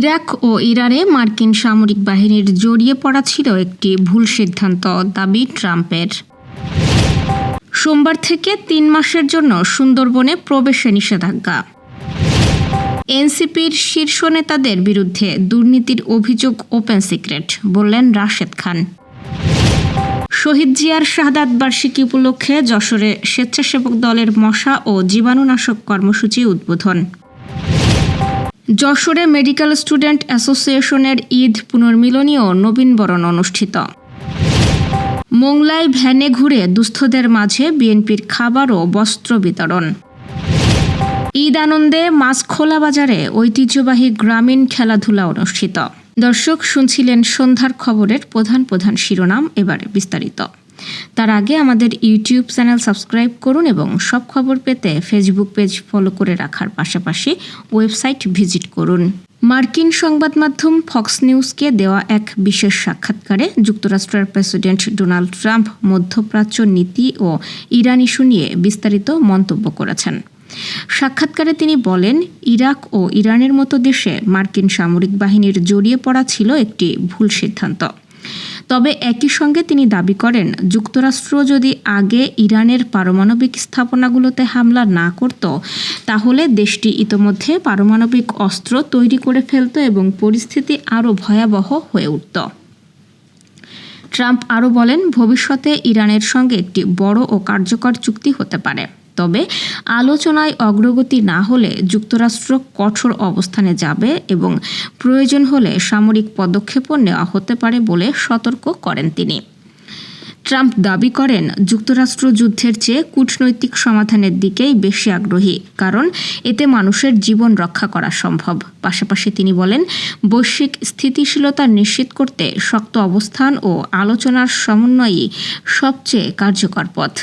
Iraq ও ইরানে মার্কিন সামরিক বাহিনীর জড়িয়ে পড়া ছিল একটি ভুল সিদ্ধান্ত, দাবি ট্রাম্পের। সোমবার থেকে ৩ মাসের জন্য সুন্দরবনে প্রবেশে নিষেধাজ্ঞা। এনসিপির শীর্ষ নেতাদের বিরুদ্ধে দুর্নীতির অভিযোগ ওপেন সিক্রেট, বললেন রাশেদ খান। শহীদ জিয়ার শাহাদাত বার্ষিকী উপলক্ষে যশোরে স্বেচ্ছাসেবক দলের মশা ও জীবাণুনাশক কর্মসূচি উদ্বোধন। যশোরে মেডিকেল স্টুডেন্ট অ্যাসোসিয়েশনের ঈদ পুনর্মিলনী ও নবীনবরণ অনুষ্ঠিত। মোংলায় ভ্যানে ঘুরে দুস্থদের মাঝে বিএনপির খাবার ও বস্ত্র বিতরণ। ঈদ আনন্দে মাছখোলা বাজারে ঐতিহ্যবাহী গ্রামীণ খেলাধুলা অনুষ্ঠিত। দর্শক, শুনছিলেন সন্ধ্যার খবরের প্রধান প্রধান শিরোনাম, এবার বিস্তারিত। তার আগে আমাদের ইউটিউব চ্যানেল সাবস্ক্রাইব করুন এবং সব খবর পেতে ফেসবুক পেজ ফলো করে রাখার পাশাপাশি ওয়েবসাইট ভিজিট করুন। মার্কিন সংবাদ মাধ্যম ফক্স নিউজকে দেওয়া এক বিশেষ সাক্ষাৎকারে যুক্তরাষ্ট্রের প্রেসিডেন্ট ডোনাল্ড ট্রাম্প মধ্যপ্রাচ্য নীতি ও ইরান ইস্যু নিয়ে বিস্তারিত মন্তব্য করেছেন। সাক্ষাৎকারে তিনি বলেন, ইরাক ও ইরানের মতো দেশে মার্কিন সামরিক বাহিনীর জড়িয়ে পড়া ছিল একটি ভুল সিদ্ধান্ত। তবে একই সঙ্গে তিনি দাবি করেন, যুক্তরাষ্ট্র যদি আগে ইরানের পারমাণবিক স্থাপনাগুলোতে হামলা না করত, তাহলে দেশটি ইতোমধ্যে পারমাণবিক অস্ত্র তৈরি করে ফেলত এবং পরিস্থিতি আরও ভয়াবহ হয়ে উঠত। ট্রাম্প আরও বলেন, ভবিষ্যতে ইরানের সঙ্গে একটি বড় ও কার্যকর চুক্তি হতে পারে, তবে আলোচনায় অগ্রগতি না হলে যুক্তরাষ্ট্র কঠোর অবস্থানে যাবে এবং প্রয়োজন হলে সামরিক পদক্ষেপও নেওয়া হতে পারে বলে সতর্ক করেন তিনি। ট্রাম্প দাবি করেন, যুক্তরাষ্ট্র যুদ্ধের চেয়ে কূটনৈতিক সমাধানের দিকেই বেশি আগ্রহী, কারণ এতে মানুষের জীবন রক্ষা করা সম্ভব। পাশাপাশি তিনি বলেন, বৈশ্বিক স্থিতিশীলতা নিশ্চিত করতে শক্ত অবস্থান ও আলোচনার সমন্বয়ই সবচেয়ে কার্যকর পথ।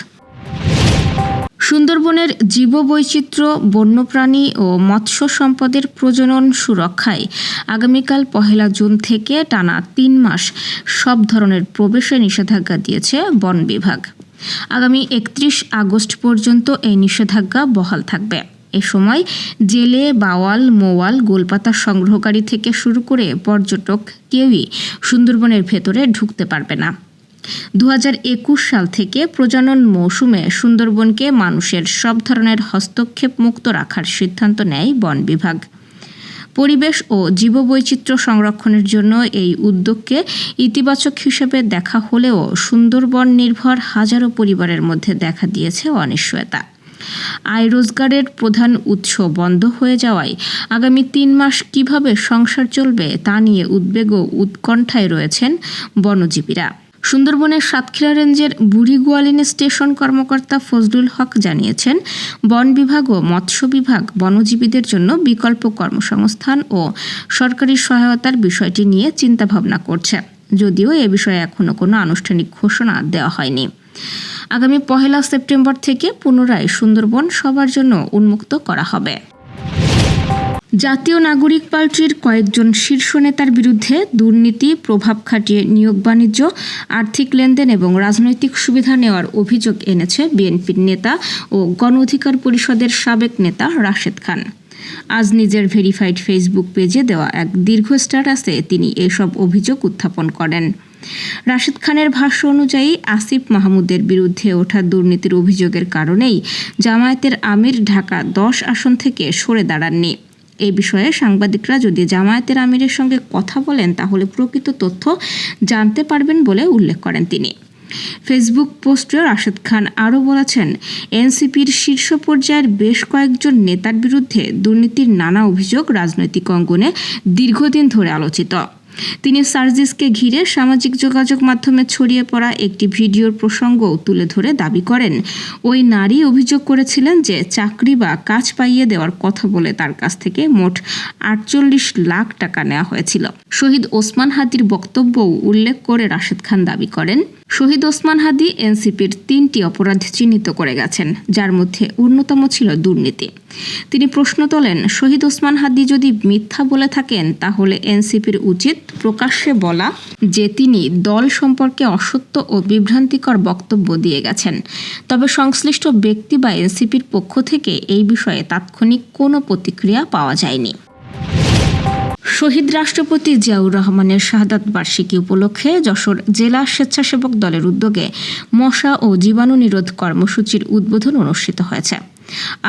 সুন্দরবনের জীববৈচিত্র্য, বন্যপ্রাণী ও মৎস্য সম্পদের প্রজনন সুরক্ষায় আগামীকাল ১ জুন থেকে টানা ৩ মাস সব ধরনের প্রবেশে নিষেধাজ্ঞা দিয়েছে বন বিভাগ। আগামী ৩১ আগস্ট পর্যন্ত এই নিষেধাজ্ঞা বহাল থাকবে। এ সময় জেলে, বাওয়াল, মৌয়াল, গোলপাতা সংগ্রহকারী থেকে শুরু করে পর্যটক কেউই সুন্দরবনের ভেতরে ঢুকতে পারবে না। ২০২১ সাল থেকে প্রজনন মৌসুমে সুন্দরবনকে মানুষের সব ধরনের হস্তক্ষেপ মুক্ত রাখার সিদ্ধান্ত নেয় বন বিভাগ। পরিবেশ ও জীববৈচিত্র্য সংরক্ষণের জন্য এই উদ্যোগকে ইতিবাচক হিসেবে দেখা হলেও সুন্দরবন নির্ভর হাজারো পরিবারের মধ্যে দেখা দিয়েছে অনিশ্চয়তা। আয় রোজগারের প্রধান উৎস বন্ধ হয়ে যাওয়ায় আগামী ৩ মাস কিভাবে সংসার চলবে তা নিয়ে উদ্বেগ ও উৎকণ্ঠায় রয়েছেন বনজীবীরা। সুন্দরবনের সাতক্ষীরা রেঞ্জের বুড়িগোয়ালিন স্টেশন কর্মকর্তা ফজলুল হক জানিয়েছেন, বন বিভাগ ও মৎস্য বিভাগ বনজীবীদের জন্য বিকল্প কর্মসংস্থান ও সরকারি সহায়তার বিষয়টি নিয়ে চিন্তাভাবনা করছে, যদিও এ বিষয়ে এখনও কোনো আনুষ্ঠানিক ঘোষণা দেওয়া হয়নি। আগামী ১ সেপ্টেম্বর থেকে পুনরায় সুন্দরবন সবার জন্য উন্মুক্ত করা হবে। জাতীয় নাগরিক পার্টির কয়েকজন শীর্ষ নেতার বিরুদ্ধে দুর্নীতি, প্রভাব খাটিয়ে নিয়োগ বাণিজ্য, আর্থিক লেনদেন এবং রাজনৈতিক সুবিধা নেওয়ার অভিযোগ এনেছে বিএনপির নেতা ও গণ অধিকার পরিষদের সাবেক নেতা রাশেদ খান। আজ নিজের ভেরিফাইড ফেসবুক পেজে দেওয়া এক দীর্ঘ স্ট্যাটাসে তিনি এসব অভিযোগ উত্থাপন করেন। রাশেদ খানের ভাষ্য অনুযায়ী, আসিফ মাহমুদের বিরুদ্ধে ওঠা দুর্নীতির অভিযোগের কারণেই জামায়াতের আমির ঢাকা ১০ আসন থেকে সরে দাঁড়াননি। এই বিষয়ে সাংবাদিকরা যদি জামায়াতের আমিরের সঙ্গে কথা বলেন তাহলে প্রকৃত তথ্য জানতে পারবেন বলে উল্লেখ করেন তিনি। ফেসবুক পোস্টে রাশেদ খান আরও বলেছেন, এনসিপির শীর্ষ পর্যায়ের বেশ কয়েকজন নেতার বিরুদ্ধে দুর্নীতির নানা অভিযোগ রাজনৈতিক অঙ্গনে দীর্ঘদিন ধরে আলোচিত। তিনি সার্জিসকে ঘিরে সামাজিক যোগাযোগ মাধ্যমে ছড়িয়ে পড়া একটি ভিডিওর প্রসঙ্গও তুলে ধরে দাবি করেন, ওই নারী অভিযোগ করেছিলেন যে চাকরি বা কাজ পাইয়ে দেওয়ার কথা বলে তার কাছ থেকে মোট ৪৮ লাখ টাকা নেওয়া হয়েছিল। শহীদ ওসমান হাদির বক্তব্যও উল্লেখ করে রাশেদ খান দাবি করেন, শহীদ ওসমান হাদি এনসিপির ৩টি অপরাধ চিহ্নিত করে গেছেন, যার মধ্যে অন্যতম ছিল দুর্নীতি। তিনি প্রশ্ন তোলেন, শহীদ ওসমান হাদি যদি মিথ্যা বলে থাকেন তাহলে এনসিপির উচিত প্রকাশ্যে বলা যে তিনি দল সম্পর্কে অসত্য ও বিভ্রান্তিকর বক্তব্য দিয়ে গেছেন। তবে সংশ্লিষ্ট ব্যক্তি বা এনসিপির পক্ষ থেকে এই বিষয়ে তাৎক্ষণিক কোনো প্রতিক্রিয়া পাওয়া যায়নি। শহীদ রাষ্ট্রপতি জিয়াউর রহমানের শাহাদাত বার্ষিকী উপলক্ষে যশোর জেলা স্বেচ্ছাসেবক দলের উদ্যোগে মশা ও জীবাণু নিরোধ কর্মসূচির উদ্বোধন অনুষ্ঠিত হয়েছে।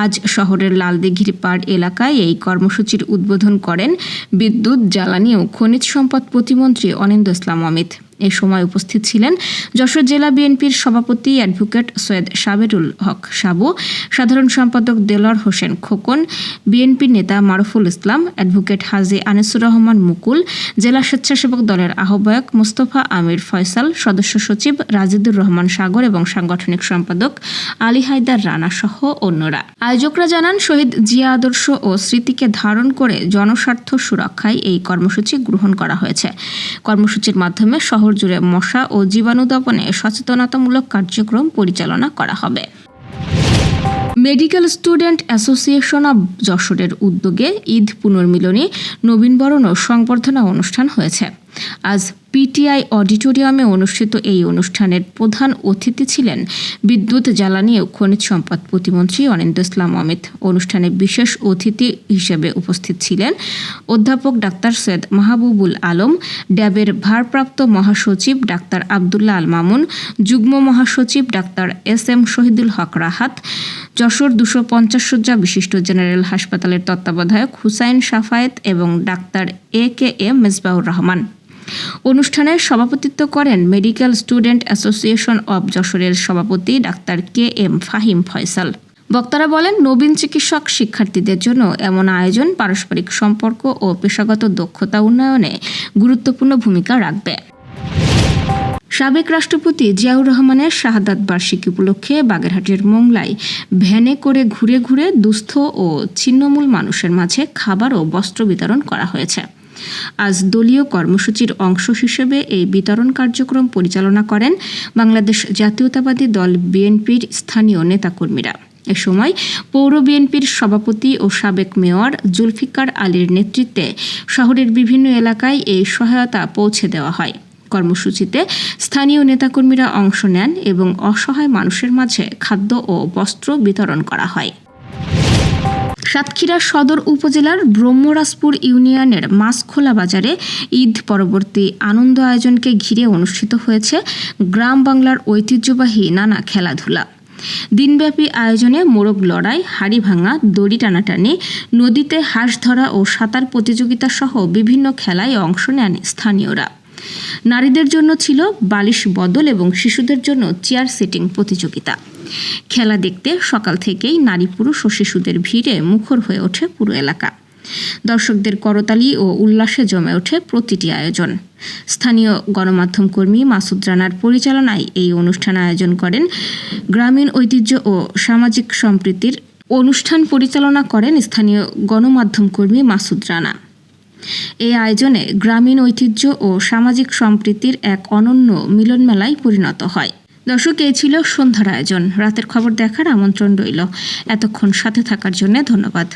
আজ শহরের লালদিঘির পাড় এলাকায় এই কর্মসূচির উদ্বোধন করেন বিদ্যুৎ, জ্বালানি ও খনিজ সম্পদ প্রতিমন্ত্রী অনিন্দ্য ইসলাম অমিত। এ সময় উপস্থিত ছিলেন যশোর জেলা বিএনপির সভাপতি অ্যাডভোকেট সৈয়দ সাবেরুল হক সাবু, সাধারণ সম্পাদক দেলোয়ার হোসেন খোকন, বিএনপি নেতা মারুফুল ইসলাম, অ্যাডভোকেট হাজী আনিসুর রহমান মুকুল, জেলা স্বেচ্ছাসেবক দলের আহ্বায়ক মোস্তফা আমির ফয়সাল, সদস্য সচিব রাজিদুর রহমান সাগর এবং সাংগঠনিক সম্পাদক আলী হায়দার রানা সহ অন্যরা। আয়োজকরা জানান, শহীদ জিয়া আদর্শ ও স্মৃতিকে ধারণ করে জনস্বার্থ সুরক্ষায় এই কর্মসূচি গ্রহণ করা হয়েছে। কর্মসূচির মাধ্যমে শহর জুড়ে মশা ও জীবাণু দমনে সচেতনতামূলক কার্যক্রম পরিচালনা করা হবে। মেডিকেল স্টুডেন্ট অ্যাসোসিয়েশন অব যশোরের উদ্যোগে ঈদ পুনর্মিলনী, নবীনবরণ ও সংবর্ধনা অনুষ্ঠান হয়েছে। আজ পিটিআই অডিটোরিয়ামে অনুষ্ঠিত এই অনুষ্ঠানের প্রধান অতিথি ছিলেন বিদ্যুৎ, জ্বালানি ও খনিজ সম্পদ প্রতিমন্ত্রী অনিন্দ্য ইসলাম অমিত। অনুষ্ঠানে বিশেষ অতিথি হিসেবে উপস্থিত ছিলেন অধ্যাপক ডাক্তার সৈয়দ মাহবুবুল আলম, ড্যাবের ভারপ্রাপ্ত মহাসচিব ডাক্তার আবদুল্লাহ আল মামুন, যুগ্ম মহাসচিব ডাক্তার এস.এম. শহীদুল হক রাহাত, যশোর 250 শয্যা বিশিষ্ট জেনারেল হাসপাতালের তত্ত্বাবধায়ক হুসাইন সাফায়েত এবং ডাক্তার এ.কে.এম. মেজবাহুর রহমান। অনুষ্ঠানে সভাপতিত্ব করেন মেডিকেল স্টুডেন্ট অ্যাসোসিয়েশন অব যশোরের সভাপতি ডাক্তার কে.এম. ফাহিম ফয়সাল। বক্তারা বলেন, নবীন চিকিৎসক শিক্ষার্থীদের জন্য এমন আয়োজন পারস্পরিক সম্পর্ক ও পেশাগত দক্ষতা উন্নয়নে গুরুত্বপূর্ণ ভূমিকা রাখবে। সাবেক রাষ্ট্রপতি জিয়াউর রহমানের শাহাদাত বার্ষিকী উপলক্ষে বাগেরহাটের মোংলায় ভ্যানে করে ঘুরে ঘুরে দুস্থ ও ছিন্নমূল মানুষের মাঝে খাবার ও বস্ত্র বিতরণ করা হয়েছে। আজ দলীয় কর্মসূচির অংশ হিসেবে এই বিতরণ কার্যক্রম পরিচালনা করেন বাংলাদেশ জাতীয়তাবাদী দল বিএনপির স্থানীয় নেতাকর্মীরা। এ সময় পৌর বিএনপির সভাপতি ও সাবেক মেয়র জুলফিকার আলীর নেতৃত্বে শহরের বিভিন্ন এলাকায় এই সহায়তা পৌঁছে দেওয়া হয়। কর্মসূচিতে স্থানীয় নেতাকর্মীরা অংশ নেন এবং অসহায় মানুষের মাঝে খাদ্য ও বস্ত্র বিতরণ করা হয়। সাতক্ষীরা সদর উপজেলার ব্রহ্মরাজপুর ইউনিয়নের মাছখোলা বাজারে ঈদ পরবর্তী আনন্দ আয়োজনকে ঘিরে অনুষ্ঠিত হয়েছে গ্রাম বাংলার ঐতিহ্যবাহী নানা খেলাধুলা। দিনব্যাপী আয়োজনে মোরগ লড়াই, হাড়ি ভাঙা, দড়ি টানাটানি, নদীতে হাঁস ধরা ও সাঁতার প্রতিযোগিতা সহ বিভিন্ন খেলায় অংশ নেন স্থানীয়রা। নারীদের জন্য ছিল বালিশ বদল এবং শিশুদের জন্য চেয়ার সিটিং প্রতিযোগিতা। খেলা দেখতে সকাল থেকেই নারী, পুরুষ ও শিশুদের ভিড়ে মুখর হয়ে ওঠে পুরো এলাকা। দর্শকদের করতালি ও উল্লাসে জমে ওঠে প্রতিটি আয়োজন। স্থানীয় গণমাধ্যম কর্মী মাসুদ রানার পরিচালনায় এই অনুষ্ঠান আয়োজন করেন গ্রামীণ ঐতিহ্য ও সামাজিক সম্প্রীতির অনুষ্ঠান পরিচালনা করেন স্থানীয় গণমাধ্যম কর্মী মাসুদ রানা। এই আয়োজনে গ্রামীণ ঐতিহ্য ও সামাজিক সম্প্রীতির এক অনন্য মিলনমেলায় পরিণত হয়। দর্শক, এই ছিল সন্ধ্যার আয়োজন। রাতের খবর দেখার আমন্ত্রণ রইল। এতক্ষণ সাথে থাকার জন্য ধন্যবাদ।